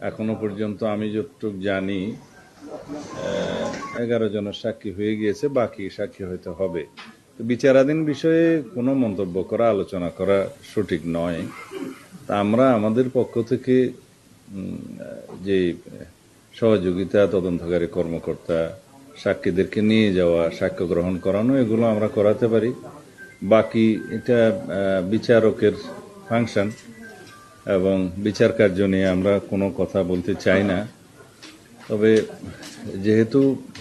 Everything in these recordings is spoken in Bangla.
এখনো পর্যন্ত আমি যতটুকু জানি 11 জনের সাক্ষী হয়ে গিয়েছে, বাকি সাক্ষী হয়তো হবে। তো বিচারাধীন বিষয়ে কোনো মন্তব্য করা, আলোচনা করা সঠিক নয়। তা আমরা আমাদের পক্ষ থেকে যে সহযোগিতা, তদন্তকারী কর্মকর্তা, সাক্ষীদেরকে নিয়ে যাওয়া, সাক্ষ্য গ্রহণ করানো, এগুলো আমরা করাতে পারি। বাকি এটা বিচারকের ফাংশন এবং বিচার কার্য নিয়ে আমরা কোনো কথা বলতে চাই না। তবে যেহেতু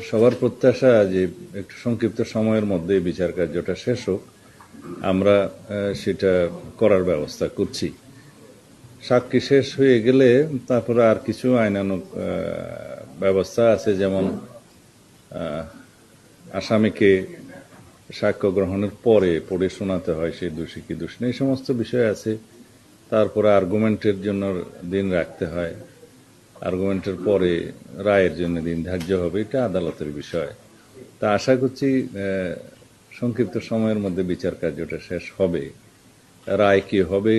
সবার প্রত্যাশা যে একটু সংক্ষিপ্ত সময়ের মধ্যে বিচার কার্যটা শেষ হোক, আমরা সেটা করার ব্যবস্থা করছি। সাক্ষী শেষ হয়ে গেলে তারপরে আর কিছু আইনানুগ ব্যবস্থা আছে, যেমন আসামিকে সাক্ষ্য গ্রহণের পরে পড়ে শোনাতে হয় সে দোষী কি দোষী নেই, এই সমস্ত বিষয় আছে। তারপরে আর্গুমেন্টের জন্য দিন রাখতে হয়, আর্গুমেন্টের পরে রায়ের জন্য দিন ধার্য হবে, এটা আদালতের বিষয়। তা আশা করছি সংক্ষিপ্ত সময়ের মধ্যে বিচার কার্যটা শেষ হবে। রায় কি হবে,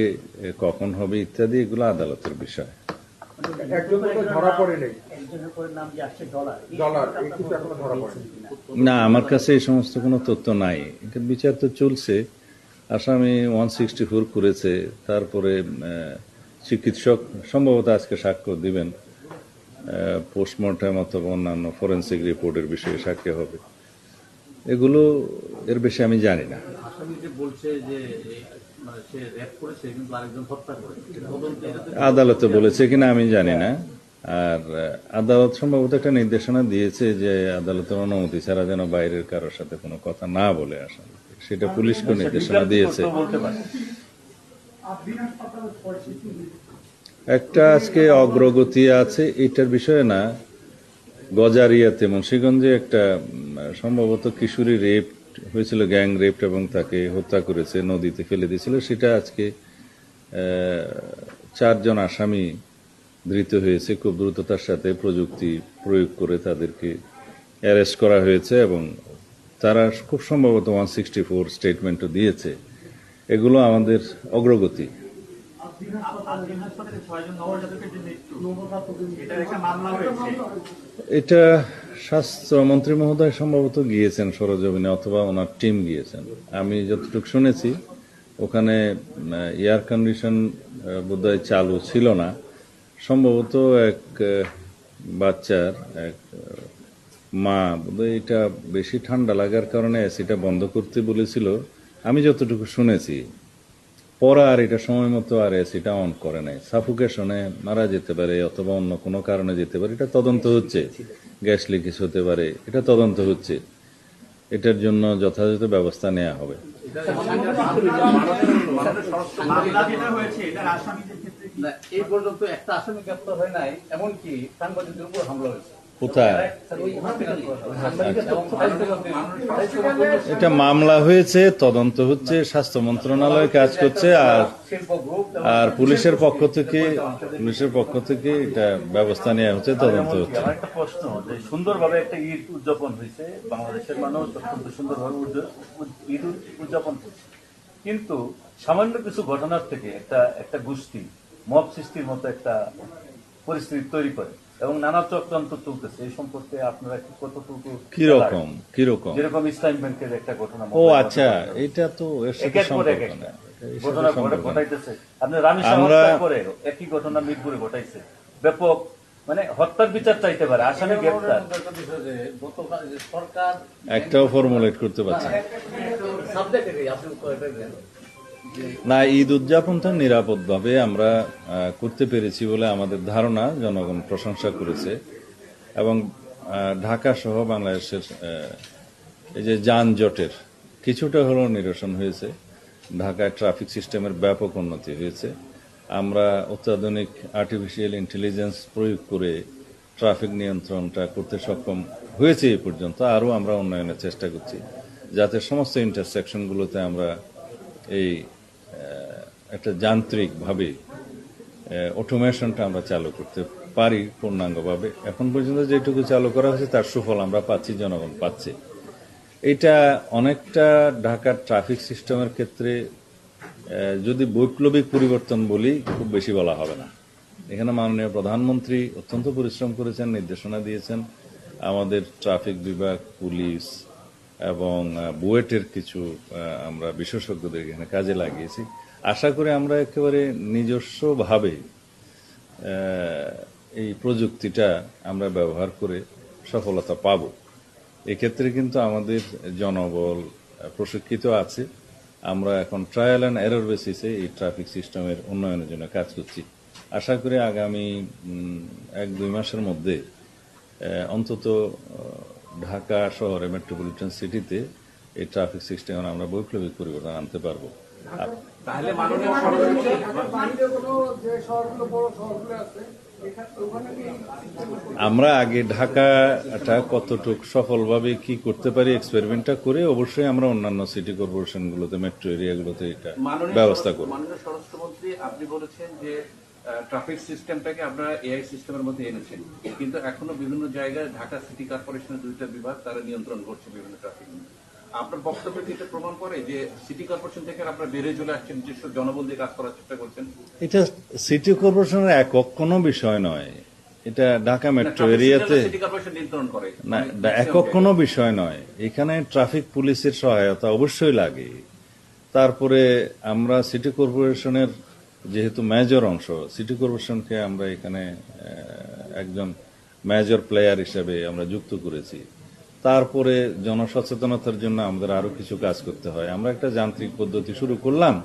কখন হবে ইত্যাদি, এগুলো আদালতের বিষয়। না, আমার কাছে এই সমস্ত কোনো তথ্য নাই। বিচার তো চলছে, আসামি 164 করেছে। তারপরে চিকিৎসক সম্ভবত আজকে সাক্ষ্য দিবেন, পোস্টমর্টম অথবা অন্যান্য ফরেন্সিক রিপোর্টের বিষয়ে সাক্ষী হবে। এগুলো এর বেশি আমি জানি না। আদালতে বলেছে কিনা আমি জানি না। আর আদালত সম্ভবত একটা নির্দেশনা দিয়েছে যে আদালতের অনুমতি ছাড়া যেন বাইরের কারোর সাথে কোনো কথা না বলে আসেন, সেটা পুলিশকে নির্দেশনা দিয়েছে। একটা আজকে অগ্রগতি আছে এটার বিষয়ে না, গজারিয়াতে মুন্সিগঞ্জে একটা সম্ভবত কিশোরী রেপ হয়েছিল, গ্যাং রেপ, এবং তাকে হত্যা করেছে, নদীতে ফেলে দিয়েছিল। সেটা আজকে 4 জন আসামি ধৃত হয়েছে। খুব দ্রুততার সাথে প্রযুক্তি প্রয়োগ করে তাদেরকে অ্যারেস্ট করা হয়েছে এবং তারা খুব সম্ভবত 164 স্টেটমেন্টও দিয়েছে। এগুলো আমাদের অগ্রগতি। এটা স্বাস্থ্যমন্ত্রী মহোদয় সম্ভবত গিয়েছেন সরজমিনে, অথবা ওনার টিম গিয়েছেন। আমি যতটুকু শুনেছি ওখানে এয়ার কন্ডিশন বোধহয় চালু ছিল না। সম্ভবত এক বাচ্চার এক মা বোধহয় এটা বেশি ঠান্ডা লাগার কারণে এসিটা বন্ধ করতে বলেছিল, আমি যতটুকু শুনেছি। পরে আর এটা সময় মতো আর এসিটা অন করে নাই। সাফোকেশনে মারা যেতে পারে অথবা অন্য কোনো কারণে যেতে পারে, এটা তদন্ত হচ্ছে। গ্যাস লিকেজ হতে পারে, এটা তদন্ত হচ্ছে। এটার জন্য যথাযথ ব্যবস্থা নেওয়া হবে। এই পর্যন্ত একটা আসামি গ্রেপ্তার হয় নাই, এমনকি সাংবাদিকদের উপর হামলা হয়েছে। কোথায় এটা মামলা হয়েছে, তদন্ত হচ্ছে, স্বাস্থ্য মন্ত্রণালয় কাজ করছে, আর পুলিশের পক্ষ থেকে এটা ব্যবস্থা নেওয়া হচ্ছে, তদন্ত হচ্ছে। একটা প্রশ্ন, যে সুন্দরভাবে একটা ঈদ উদযাপন হয়েছে, বাংলাদেশের মানুষ অত্যন্ত সুন্দরভাবে ঈদ উদযাপন করছে, কিন্তু সামান্য কিছু ঘটনার থেকে একটা গোষ্ঠী মব সৃষ্টির মতো একটা পরিস্থিতি তৈরি করে এবং নানা চক্রান্ত চলতেছে। এই সম্পর্কে আপনারা কতটুকু কিরকম যেরকম ইসলাম ব্যাংকের একটা ঘটনা, ও আচ্ছা, এটা তো ঘটনা ঘটাইতেছে। আপনি রামেশ্বর করে একই ঘটনা মিরপুরে ঘটাইছে, ব্যাপক মানে হত্যার বিচার চাইতে পারে, আসামি গ্রেপ্তার। সরকার একটাও ফর্মুলেট করতে পারছে না। ঈদ উদযাপনটা নিরাপদভাবে আমরা করতে পেরেছি বলে আমাদের ধারণা। জনগণ প্রশংসা করেছে এবং ঢাকা সহ বাংলাদেশের এই যে যানজটের কিছুটা হলেও নিরসন হয়েছে। ঢাকায় ট্রাফিক সিস্টেমের ব্যাপক উন্নতি হয়েছে। আমরা অত্যাধুনিক আর্টিফিশিয়াল ইন্টেলিজেন্স প্রয়োগ করে ট্রাফিক নিয়ন্ত্রণটা করতে সক্ষম হয়েছে এই পর্যন্ত। আরও আমরা উন্নয়নের চেষ্টা করছি যাতে সমস্ত ইন্টারসেকশনগুলোতে আমরা এই একটা যান্ত্রিকভাবে অটোমেশনটা আমরা চালু করতে পারি পূর্ণাঙ্গভাবে। এখন পর্যন্ত যেটুকু চালু করা হয়েছে তার সুফল আমরা পাচ্ছি, জনগণ পাচ্ছে। এটা অনেকটা ঢাকার ট্রাফিক সিস্টেমের ক্ষেত্রে যদি বৈপ্লবিক পরিবর্তন বলি খুব বেশি বলা হবে না। এখানে মাননীয় প্রধানমন্ত্রী অত্যন্ত পরিশ্রম করেছেন, নির্দেশনা দিয়েছেন। আমাদের ট্রাফিক বিভাগ, পুলিশ এবং বুয়েটের কিছু আমরা বিশেষজ্ঞদের এখানে কাজে লাগিয়েছি। আশা করি আমরা একেবারে নিজস্বভাবে এই প্রযুক্তিটা আমরা ব্যবহার করে সফলতা পাব। এক্ষেত্রে কিন্তু আমাদের জনবল প্রশিক্ষিত আছে। আমরা এখন ট্রায়াল অ্যান্ড এরর বেসিসে এই ট্রাফিক সিস্টেমের উন্নয়নের জন্য কাজ করছি। আশা করি আগামী 1-2 মাসের মধ্যে অন্তত ঢাকা শহরে মেট্রোপলিটন সিটিতে এই ট্রাফিক সিস্টেমে আমরা বৈপ্লবিক পরিবর্তন আনতে পারবো। তাহলে মাননীয় সভাপতি আমরা আগে ঢাকাটা কতটুক সফলভাবে কি করতে পারি এক্সপেরিমেন্টটা করে অবশ্যই আমরা অন্যান্য সিটি কর্পোরেশনগুলোতে, মেট্রো এরিয়াগুলোতে এটা ব্যবস্থা করব। মাননীয় স্বরাষ্ট্রমন্ত্রী আপনি বলেছেন যে ট্রাফিক সিস্টেমটাকে আপনারা এআই সিস্টেমের মধ্যে এনেছেন, কিন্তু এখনো বিভিন্ন জায়গায় ঢাকা সিটি কর্পোরেশনের 2টা বিভাগ তারা নিয়ন্ত্রণ করছে বিভিন্ন ট্রাফিক। আপনার বক্তব্য কি এটা প্রমাণ করে যে সিটি কর্পোরেশন থেকে আপনারা বেরিয়ে চলে আসছেন, নিজস্ব জনবল দিয়ে কাজ করার চেষ্টা করছেন? এটা সিটি কর্পোরেশনের একক কোনো বিষয় নয়, এটা ঢাকা মেট্রো এরিয়াতে সিটি কর্পোরেশন নিয়ন্ত্রণ করে না, একক কোনো বিষয় নয়। এখানে ট্রাফিক পুলিশের সহায়তা অবশ্যই লাগে। তারপরে আমরা সিটি কর্পোরেশনের যেহেতু মেজর অংশ, সিটি কর্পোরেশনকে আমরা এখানে একজন মেজর প্লেয়ার হিসেবে আমরা যুক্ত করেছি। তারপরে জনসচেতনতার জন্য আমাদের আরো কিছু কাজ করতে হয়। আমরা একটা যান্ত্রিক পদ্ধতি শুরু করলাম,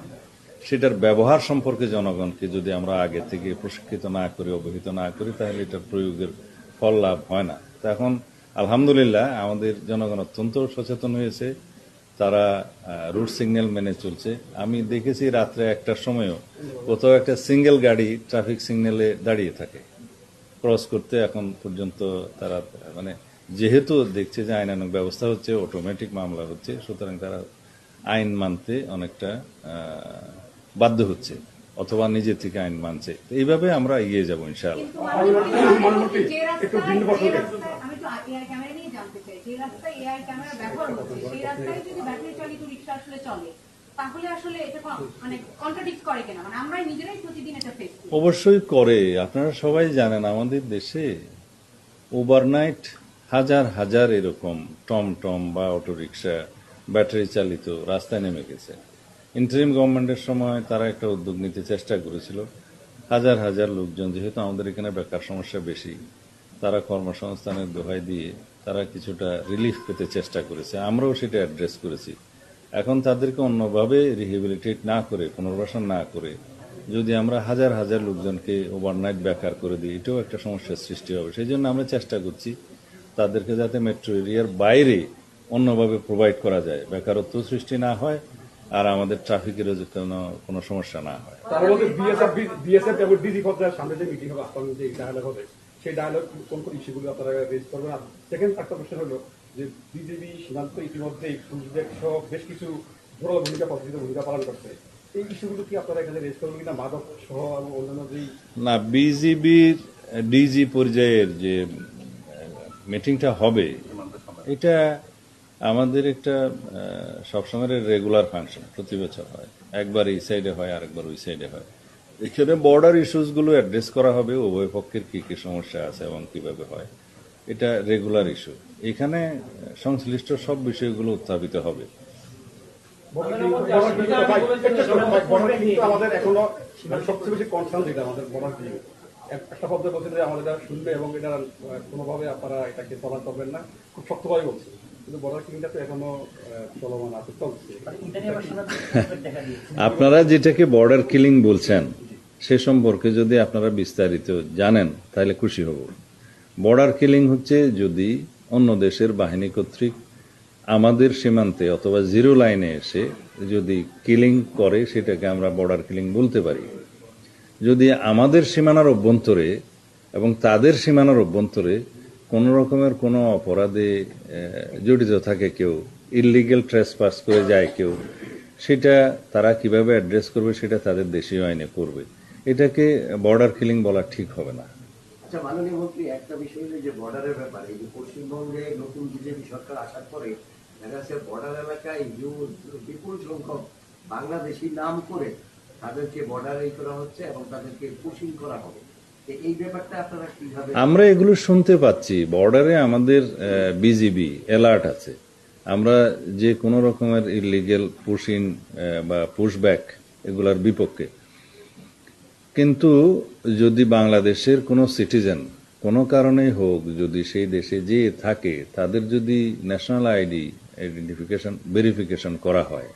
সেটার ব্যবহার সম্পর্কে জনগণকে যদি আমরা আগে থেকে প্রশিক্ষিত না করি, অবহিত না করি, তাহলে এটার প্রয়োগের ফল লাভ হয় না। তো এখন আলহামদুলিল্লাহ আমাদের জনগণ অত্যন্ত সচেতন হয়েছে, তারা রুট সিগন্যাল মেনে চলছে। আমি দেখেছি রাত্রে 1টার সময়ও কোথাও একটা সিঙ্গেল গাড়ি ট্রাফিক সিগন্যালে দাঁড়িয়ে থাকে ক্রস করতে। এখন পর্যন্ত তারা মানে যেহেতু দেখছে যে আইনানুগ ব্যবস্থা হচ্ছে, অটোমেটিক মামলা হচ্ছে, সুতরাং তারা আইন মানতে অনেকটা বাধ্য হচ্ছে অথবা নিজে থেকে আইন মানছে। এইভাবে আমরা এগিয়ে যাবো ইনশাআল্লাহ। আমি তো এআই ক্যামেরা নিয়ে জানতে চাই, যে রাস্তায় এআই ক্যামেরা ব্যবহার হচ্ছে সেই রাস্তায় যদি ব্যাটারি চালিত রিক্সা আসলে চলে, তাহলে আসলে এটা মানে কন্ট্রাডিক্ট করে কেন? মানে আমরাই নিজেরাই প্রতিদিন এটা ফেস করি। অবশ্যই করে। আপনারা সবাই জানেন আমাদের দেশে ওভারনাইট হাজার হাজার এরকম টমটম বা অটোরিকশা ব্যাটারি চালিত রাস্তায় নেমে গেছে। ইন্টারিম গভর্নমেন্টের সময় তারা একটা উদ্যোগ নিতে চেষ্টা করেছিল। হাজার হাজার লোকজন, যেহেতু আমাদের এখানে বেকার সমস্যা বেশি, তারা কর্মসংস্থানের দোহাই দিয়ে তারা কিছুটা রিলিফ পেতে চেষ্টা করেছে। আমরাও সেটা অ্যাড্রেস করেছি। এখন তাদেরকে অন্যভাবে রিহেবিলিটেট না করে, পুনর্বাসন না করে যদি আমরা হাজার হাজার লোকজনকে ওভারনাইট বেকার করে দিই, এটাও একটা সমস্যার সৃষ্টি হবে। সেই জন্য আমরা চেষ্টা করছি তাদেরকে যাতে মেট্রো এরিয়ার বাইরে অন্যভাবে প্রোভাইড করা যায়, বেকারত্ব সৃষ্টি না হয় আর আমাদের ট্রাফিকেরও কোনো সমস্যা না হয়। তার মধ্যে বিএসএফ এবং ডিজি পর্যায়ের সামনে যে মিটিং হবে, আপনার যে ডায়ালগ হবে, সেই ডায়ালগ কোন কোন ইস্যুগুলো আপনারা রেজ করবেন? আর সেকেন্ড একটা কোশ্চেন হলো যে বিজেপি সীমান্ত ইতিমধ্যে সহ বেশ কিছু বড় ভূমিকা পালন করছে, এই ইস্যুগুলো কি আপনারা এখানে রেজ করবেন কিনা? মাদক সহ এবং অন্যান্য যেই না, বিজিবির ডিজি পর্যায়ের যে মিটিংটা হবে, এটা আমাদের একটা সবসময় রেগুলার ফাংশন, প্রতি বছর হয়। একবার এই সাইডে হয়, আরেকবার ওই সাইডে হয়। এখানে বর্ডার ইস্যুসগুলো অ্যাড্রেস করা হবে, উভয় পক্ষের কি কি সমস্যা আছে এবং কিভাবে হয়, এটা রেগুলার ইস্যু। এখানে সংশ্লিষ্ট সব বিষয়গুলো উত্থাপিত হবে। আমাদের এখনো সবচেয়ে বেশি কনসার্ন যেটা আমাদের বর্ডার ক্লিং, একটা শব্দ বলছে যে আমাদের এটা শুনবে এবং এটা কোনোভাবে আপনারা এটাকে প্রদান করবেন না, খুব শক্তভাবে বলছে, কিন্তু বর্ডার ক্লিংটা তো এখনো চলমান আছে, চলছে। আপনারা যেটাকে বর্ডার কিলিং বলছেন সে সম্পর্কে যদি আপনারা বিস্তারিত জানেন তাহলে খুশি হব। বর্ডার কিলিং হচ্ছে যদি অন্য দেশের বাহিনী কর্তৃক আমাদের সীমান্তে অথবা জিরো লাইনে এসে যদি কিলিং করে, সেটাকে আমরা বর্ডার কিলিং বলতে পারি। যদি আমাদের সীমানার অভ্যন্তরে এবং তাদের সীমানার অভ্যন্তরে কোন রকমের কোনো অপরাধে জড়িত থাকে কেউ, ইললিগেল ট্রেসপাস করে যায় কেউ, সেটা তারা কিভাবে অ্যাড্রেস করবে সেটা তাদের দেশীয় আইনে করবে। এটাকে বর্ডার কিলিং বলা ঠিক হবে না। আচ্ছা মাননীয় মন্ত্রী, একটা বিষয় হলো যে বর্ডারের ব্যাপারে, এই যে পশ্চিমবঙ্গে নতুন বিজেপি সরকার আসার পরে দেখা যাচ্ছে বর্ডার এলাকায় বিপুল সংখ্যক বাংলাদেশি নাম করে তাদেরকে বর্ডারে করা হচ্ছে এবং তাদেরকে পুশিং করা হবে। তো এই ব্যাপারটা আপনারা কিভাবে আমরা এগুলো শুনতে পাচ্ছি, বর্ডারে আমাদের বিজিবি অ্যালার্ট আছে। আমরা যে কোনো রকমের ইলিগেল পুশ ইন বা পুশ ব্যাক এগুলার বিপক্ষে। কিন্তু যদি বাংলাদেশের কোনো সিটিজেন কোনো কারণেই হোক যদি সেই দেশে যে থাকে তাদের যদি ন্যাশনাল আইডি আইডেন্টিফিকেশন ভেরিফিকেশন করা হয়,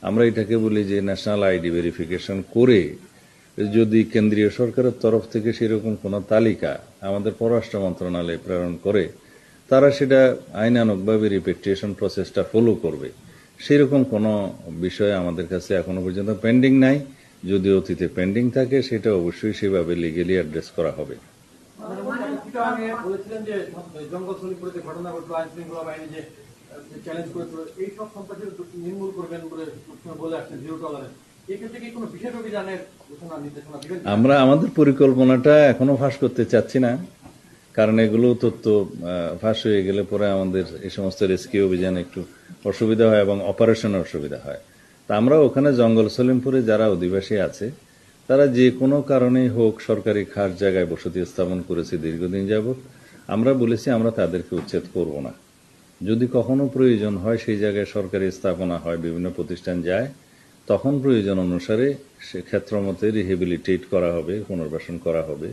আমরা এটাকে বলি যে ন্যাশনাল আইডি ভেরিফিকেশন করে যদি কেন্দ্রীয় সরকারের তরফ থেকে সেরকম কোনো তালিকা আমাদের পররাষ্ট্র মন্ত্রণালয়ে প্রেরণ করে, তারা সেটা আইনানুগভাবে রিপেট্রিয়েশন প্রসেসটা ফলো করবে। সেরকম কোনো বিষয় আমাদের কাছে এখনো পর্যন্ত পেন্ডিং নাই। যদি অতীতে পেন্ডিং থাকে সেটা অবশ্যই সেভাবে লিগেলি অ্যাড্রেস করা হবে। বলেছিলেন যে জঙ্গল সলিপুরে যে ঘটনা ঘটলো, আইন শৃঙ্খলা বাহিনী যে চ্যালেঞ্জ করেছিল, এই সব সম্পর্কে নির্মূল করবেন বলে আসছেন জিরো টলারেন্স। এক্ষেত্রে কি কোনো বিশেষ অভিযানের ঘোষণা নির্দেশনা দিবেন? আমরা আমাদের পরিকল্পনাটা এখনো ফাঁস করতে চাচ্ছি না, কারণ এগুলো তথ্য ফাঁস হয়ে গেলে পরে আমাদের এই সমস্ত রেস্কিউ অভিযানে একটু অসুবিধা হয় এবং অপারেশনে অসুবিধা হয়। তা আমরা ওখানে জঙ্গল সলিমপুরে যারা অধিবাসী আছে তারা যে কোনো কারণেই হোক সরকারি খাস জায়গায় বসতি স্থাপন করেছে দীর্ঘদিন যাবৎ, আমরা বলেছি আমরা তাদেরকে উচ্ছেদ করব না। যদি কখনো প্রয়োজন হয় সেই জায়গায় সরকারি স্থাপনা হয়, বিভিন্ন প্রতিষ্ঠান যায়, তখন প্রয়োজন অনুসারে সে ক্ষেত্র মতে রিহেবিলিটেট করা হবে, পুনর্বাসন করা হবে।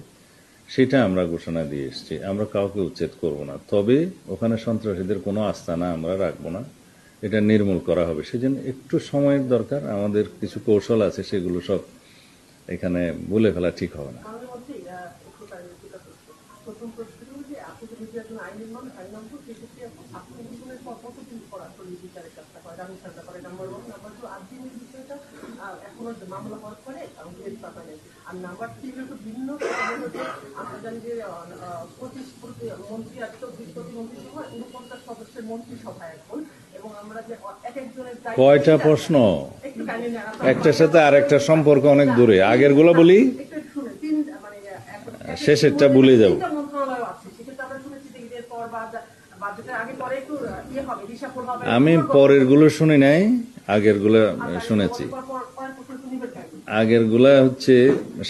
সেটা আমরা ঘোষণা দিয়ে এসেছি। আমরা কাউকে উচ্ছেদ করব না, তবে ওখানে সন্ত্রাসীদের কোনো আস্তানা আমরা রাখবো না, এটা নির্মূল করা হবে। সেজন্য একটু সময়ের দরকার, আমাদের কিছু কৌশল আছে, সেগুলো সব এখানে বলে ফেলা ঠিক হবে না। প্রথম প্রশ্ন হলো যে আপনি যদি একজন আইনের মানুষ আইন নাম সেক্ষেত্রে আপনি জীবনের পর কতদিন পর আসলে বিচারের কাজটা করে রানি সাজা করে নাম্বার 1। নাম্বার 2, 8 দিনের বিষয়টা এখনো মামলা হওয়ার পরে গ্রেস পাতা নেই। আর নাম্বার 3 হলো ভিন্ন আমরা জানি যে 25 মন্ত্রী আর 24 প্রতিমন্ত্রী সভা 49 সদস্যের মন্ত্রিসভা এখন, এবং আমরা যে এক একজনের কয়টা প্রশ্ন, একটার সাথে আরেকটা সম্পর্ক অনেক দূরে। আগের গুলো বলি, শেষেরটা ভুলে যাব। আমি পরের গুলো শুনি নাই, আগের গুলো শুনেছি। আগের গুলা হচ্ছে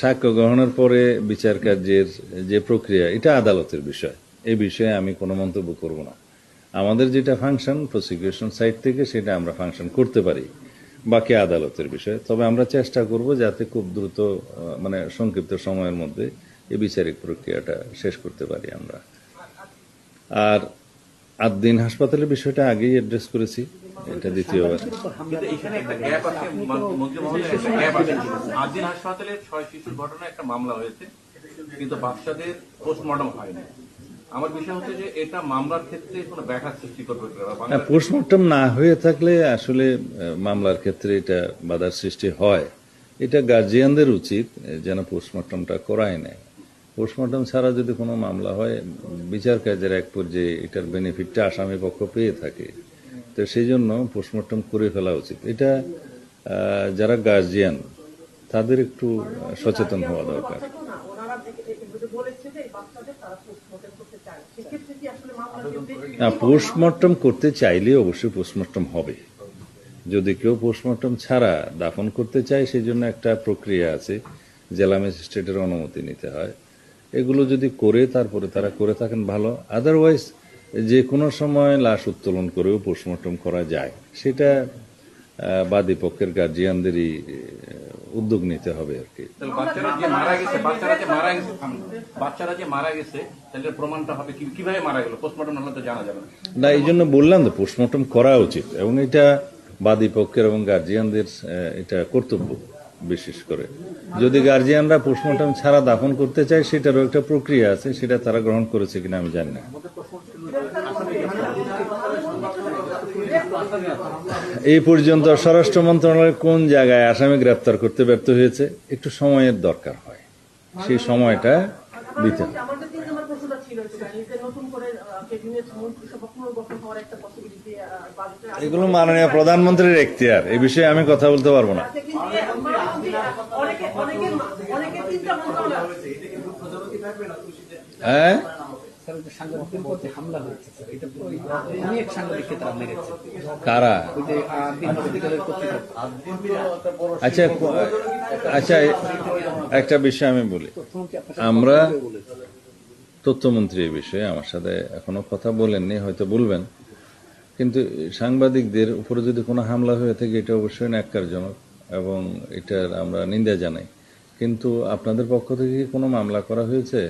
সাক্ষ্য গ্রহণের পরে বিচার কার্যের যে প্রক্রিয়া, এটা আদালতের বিষয়। এই বিষয়ে আমি কোনো মন্তব্য করব না। আমাদের যেটা ফাংশন প্রসিকিউশন সাইড থেকে সেটা আমরা ফাংশন করতে পারি, বাকি আদালতের বিষয়। তবে আমরা চেষ্টা করব যাতে খুব দ্রুত মানে সংক্ষিপ্ত সময়ের মধ্যে এই বিচারিক প্রক্রিয়াটা শেষ করতে পারি আমরা। আর 8 দিন হাসপাতালের বিষয়টা আগেই অ্যাড্রেস করেছি, এটা দ্বিতীয়বার। কিন্তু এখানে একটা গ্যাপ আছে মন্ত্রী মহোদয়, একটা গ্যাপ আছে। 8 দিন হাসপাতালে 6 শিশুর ঘটনায় একটা মামলা হয়েছে, কিন্তু বাচ্চাদের পোস্টমর্টম হয়নি। আমার বিষয় হচ্ছে যে এটা মামলার ক্ষেত্রে কোনো ব্যাঘাত সৃষ্টি করবে। পোস্টমর্টম না হয়ে থাকলে আসলে মামলার ক্ষেত্রে এটা বাধার সৃষ্টি হয়। এটা গার্জিয়ানদের উচিত যেন পোস্টমর্টমটা করায় নেয়। পোস্টমর্টম ছাড়া যদি কোনো মামলা হয়, বিচার কাজের এক পর্যায়ে এটার বেনিফিটটা আসামি পক্ষ পেয়ে থাকে, তো সেই জন্য পোস্টমর্টম করে ফেলা উচিত। এটা যারা গার্জিয়ান তাদের একটু সচেতন হওয়া দরকার। পোস্টমর্টম করতে চাইলে অবশ্যই পোস্টমর্টম হবে। যদি কেউ পোস্টমর্টম ছাড়া দাফন করতে চায়, সেই জন্য একটা প্রক্রিয়া আছে, জেলা ম্যাজিস্ট্রেটের অনুমতি নিতে হয়। এগুলো যদি করে তারপরে তারা করে থাকেন ভালো, আদারওয়াইজ যে কোনো সময় লাশ উত্তোলন করেও পোস্টমর্টম করা যায়। সেটা বাদী পক্ষের গার্জিয়ানদেরই উদ্যোগ নিতে হবে আর কি। বাচ্চারা যে মারা গেছে তাহলে প্রমাণটা হবে কিভাবে মারা গেল? পোস্টমর্টম হলে তো জানা যাবে না, এই জন্য বললাম তো পোস্টমর্টম করা উচিত, এবং এটা বাদী পক্ষের এবং গার্জিয়ানদের এটা কর্তব্য। বিশেষ করে যদি গার্জিয়ানরা পোস্টমর্টম ছাড়া দাফন করতে চায়, সেটারও একটা প্রক্রিয়া আছে, সেটা তারা গ্রহণ করেছে কিনা আমি জানি না। এই পর্যন্ত স্বরাষ্ট্র মন্ত্রণালয় কোন জায়গায় আসামি গ্রেপ্তার করতে ব্যর্থ হয়েছে, একটু সময়ের দরকার হয়, সেই সময়টা দিতে হবে। এগুলো মাননীয় প্রধানমন্ত্রীর এখতিয়ার, এই বিষয়ে আমি কথা বলতে পারবো না। হ্যাঁ, স্যার ওই যে সাংবাদিকদের উপর যে হামলা হয়েছে স্যার, এটা ওই অনেক সাংবাদিককে তারা মেরেছে, কারা? ওই যে বিএনপি দলের কর্তৃপক্ষ। আচ্ছা আচ্ছা, একটা বিষয় আমি বলি, তথ্যমন্ত্রী আপনার সাথে আমরা কথা বলে বলেছে। তথ্যমন্ত্রী এই বিষয়ে আমার সাথে এখনো কথা বলেননি, হয়তো বলবেন। কিন্তু সাংবাদিকদের উপরে যদি কোনো হামলা হয়ে থাকে এটা অবশ্যই ন্যাক্কারজনক এবং এটার আমরা নিন্দা জানাই। কিন্তু আপনাদের পক্ষ থেকে কি কোনো মামলা করা হয়েছে?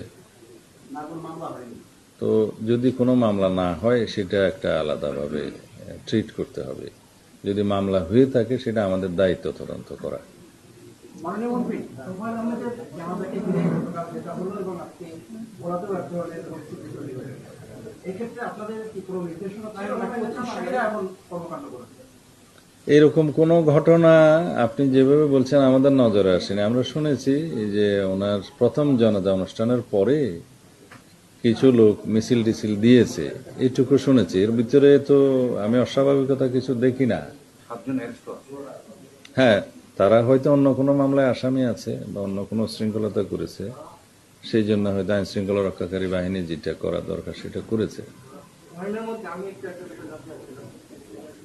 তো যদি কোনো মামলা না হয় সেটা একটা আলাদাভাবে ট্রিট করতে হবে। যদি মামলা হয়ে থাকে সেটা আমাদের দায়িত্ব তদন্ত করা। মাননীয় মন্ত্রী, তোমার আমাদের জামাতাকে ঘিরে গতকাল যেটা হলো এবং আজকে ওরাতেও এক ধরনের পরিস্থিতি তৈরি হয়েছে, এক্ষেত্রে আপনাদের কি কোনো নির্দেশনা ছিল নাকি সেটা এমন কর্মকাণ্ড করেছে? এরকম কোনো ঘটনা আপনি যেভাবে বলছেন আমাদের নজরে আসেনি। আমরা শুনেছি যে ওনার প্রথম জানাজা অনুষ্ঠানের পরে কিছু লোক মিছিল টিছিল দিয়েছে, এইটুকু শুনেছি। এর ভিতরে তো আমি অস্বাভাবিকতা কিছু দেখি না। 7 জন অ্যারেস্ট করা। হ্যাঁ, তারা হয়তো অন্য কোনো মামলায় আসামি আছে বা অন্য কোনো শৃঙ্খলতা করেছে, সেই জন্য হয়তো আইন শৃঙ্খলা রক্ষাকারী বাহিনী যেটা করা দরকার সেটা করেছে। মাননীয় মন্ত্রী, আমি একটা বিষয় জানতে চাচ্ছিলাম,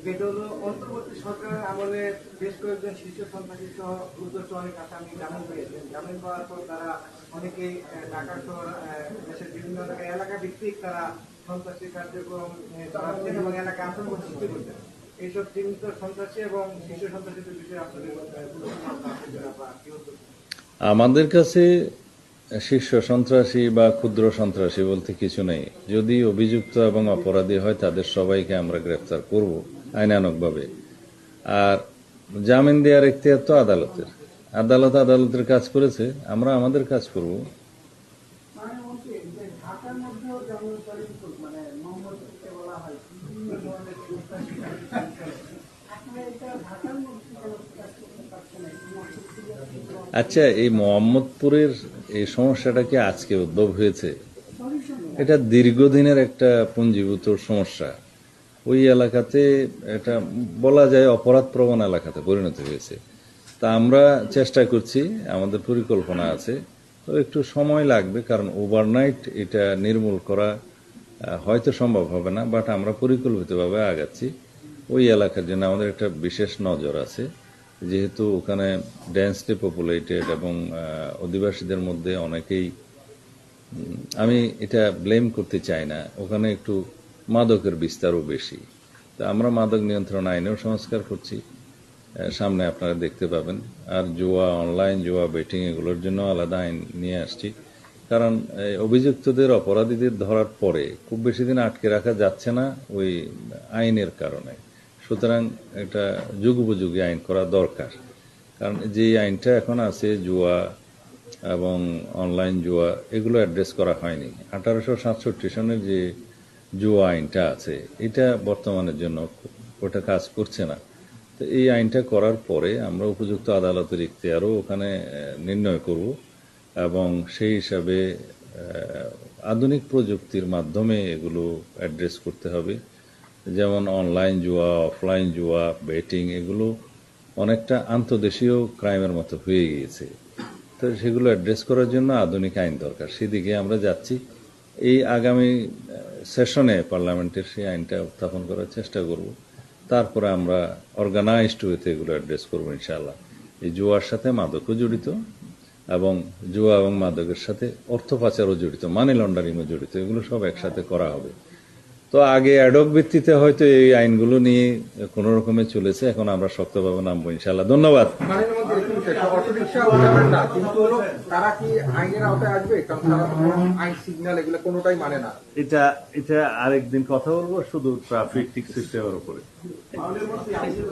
যেটা হলো অন্তর্বর্তী সরকারের আমলে বেশ কয়েকজন শীর্ষ সন্ত্রাসী সহ গুরুতর অনেক আসামি জামিন পেয়েছেন। জামিন পাওয়ার পর তারা অনেকেই ঢাকা শহর দেশের বিভিন্ন এলাকা ভিত্তিক তারা সন্ত্রাসী কার্যক্রম চালাচ্ছেন এবং এলাকায় আতঙ্ক সৃষ্টি করছেন। এইসব চিহ্নিত সন্ত্রাসী এবং শীর্ষ সন্ত্রাসীদের বিষয়ে আসলে আমাদের কাছে শীর্ষ সন্ত্রাসী বা ক্ষুদ্র সন্ত্রাসী বলতে কিছু নেই। যদি অভিযুক্ত এবং অপরাধী হয় তাদের সবাইকে আমরা গ্রেফতার করব আইনানুগভাবে। আর জামিন দেওয়ার এখতিয়ার তো আদালতের। আদালতের কাজ করেছে, আমরা আমাদের কাজ করব। ঢাকার মধ্যেও যেমন মানে মোহাম্মদ বলা হয় বিভিন্ন ধরনের আপনারা এটা ঢাকার মধ্যে আচ্ছা, এই মোহাম্মদপুরের এই সমস্যাটা কি আজকে উদ্ভব হয়েছে? এটা দীর্ঘদিনের একটা পুঞ্জীভূত সমস্যা। ওই এলাকাতে এটা বলা যায় অপরাধ প্রবণ এলাকাতে পরিণত হয়েছে। তা আমরা চেষ্টা করছি, আমাদের পরিকল্পনা আছে, তো একটু সময় লাগবে, কারণ ওভারনাইট এটা নির্মূল করা হয়তো সম্ভব হবে না, বাট আমরা পরিকল্পিতভাবে আগাচ্ছি। ওই এলাকার জন্য আমাদের একটা বিশেষ নজর আছে, যেহেতু ওখানে ডেন্সলি পপুলেটেড এবং অধিবাসীদের মধ্যে অনেকেই, আমি এটা ব্লেম করতে চাই না, ওখানে একটু মাদকের বিস্তারও বেশি। তো আমরা মাদক নিয়ন্ত্রণ আইনেও সংস্কার করছি, সামনে আপনারা দেখতে পাবেন। আর জুয়া, অনলাইন জুয়া, বেটিং এগুলোর জন্য আলাদা আইন নিয়ে আসছি, কারণ অভিযুক্তদের, অপরাধীদের ধরার পরে খুব বেশি দিন আটকে রাখা যাচ্ছে না ওই আইনের কারণে। সুতরাং এটা যুগোপযোগী আইন করা দরকার, কারণ যে আইনটা এখন আছে জুয়া এবং অনলাইন জুয়া, এগুলো অ্যাড্রেস করা হয়নি। 1867 সনের যে জুয়া আইনটা আছে এটা বর্তমানের জন্য ওটা কাজ করছে না। তো এই আইনটা করার পরে আমরা উপযুক্ত আদালতের ইখতিয়ারও ওখানে নির্ণয় করব এবং সেই হিসাবে আধুনিক প্রযুক্তির মাধ্যমে এগুলো অ্যাড্রেস করতে হবে। যেমন অনলাইন জুয়া, অফলাইন জুয়া, বেটিং, এগুলো অনেকটা আন্তদেশীয় ক্রাইমের মতো হয়ে গিয়েছে। তো সেগুলো অ্যাড্রেস করার জন্য আধুনিক আইন দরকার, সেদিকে আমরা যাচ্ছি। এই আগামী সেশনে পার্লামেন্টের সেই আইনটা উত্থাপন করার চেষ্টা করব। তারপরে আমরা অর্গানাইজড ওয়েতে এগুলো অ্যাড্রেস করবো ইনশাআল্লাহ। এই জুয়ার সাথে মাদকও জড়িত এবং জুয়া এবং মাদকের সাথে অর্থ পাচারও জড়িত, মানি লন্ডারিংও জড়িত, এগুলো সব একসাথে করা হবে। তো আগে অ্যাডক ভিত্তিতে হয়তো এই আইনগুলো নিয়ে কোন রকমে চলেছে, এখন আমরা শক্তভাবে নামবো ইনশাআল্লাহ। ধন্যবাদ। তারা কি আইনের আওতায় আসবে? কারণ তারা আইন, সিগন্যাল এগুলো কোনোটাই মানে না। এটা আরেকদিন কথা বলবো, শুধু ট্রাফিক সিস্টেমের উপরে।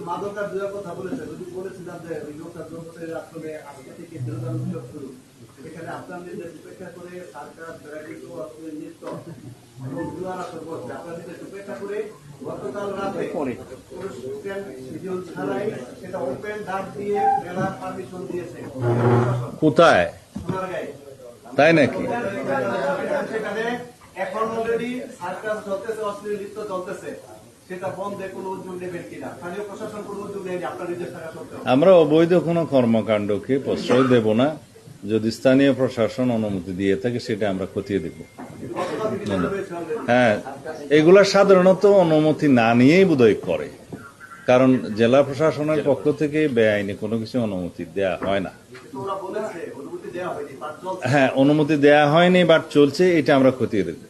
মাদক আর জুয়ার কথা বলেছেন, বলেছিলাম যে ওই লোকটা দ্রব্যের আসলে আজকে থেকে বিরোধী উৎসব শুরু। এখানে আপনাদের উপেক্ষা করে সরকার ভ্যারাইটি আসলে নৃত্য এবং জুয়ার আসর বলছে, আপনাদের উপেক্ষা করে গতকাল রাতে শিডিউল ছাড়াই সেটা ওপেন ডাক দিয়ে মেলার পারমিশন দিয়েছে কোথায়? সোনারগাঁয়ে। তাই নাকি? সেখানে এখন অলরেডি সার্কাস চলতেছে, অশ্লীল নৃত্য চলতেছে, সেটা বন্ধে কোনো উদ্যোগ নেবেন কিনা? স্থানীয় প্রশাসন কোনো উদ্যোগ নেয়নি আপনার নিজের থাকা সত্ত্বেও। আমরা অবৈধ কোনো কর্মকাণ্ডকে প্রশ্রয় দেব না। যদি স্থানীয় প্রশাসন অনুমতি দিয়ে থাকে সেটা আমরা খতিয়ে দেব। হ্যাঁ, এগুলা সাধারণত অনুমতি না নিয়েই বোধহয় করে, কারণ জেলা প্রশাসনের পক্ষ থেকে বেআইনি কোনো কিছু অনুমতি দেয়া হয় না। হ্যাঁ, অনুমতি দেয়া হয়নি, বাট চলছে, এটা আমরা খতিয়ে দেখব।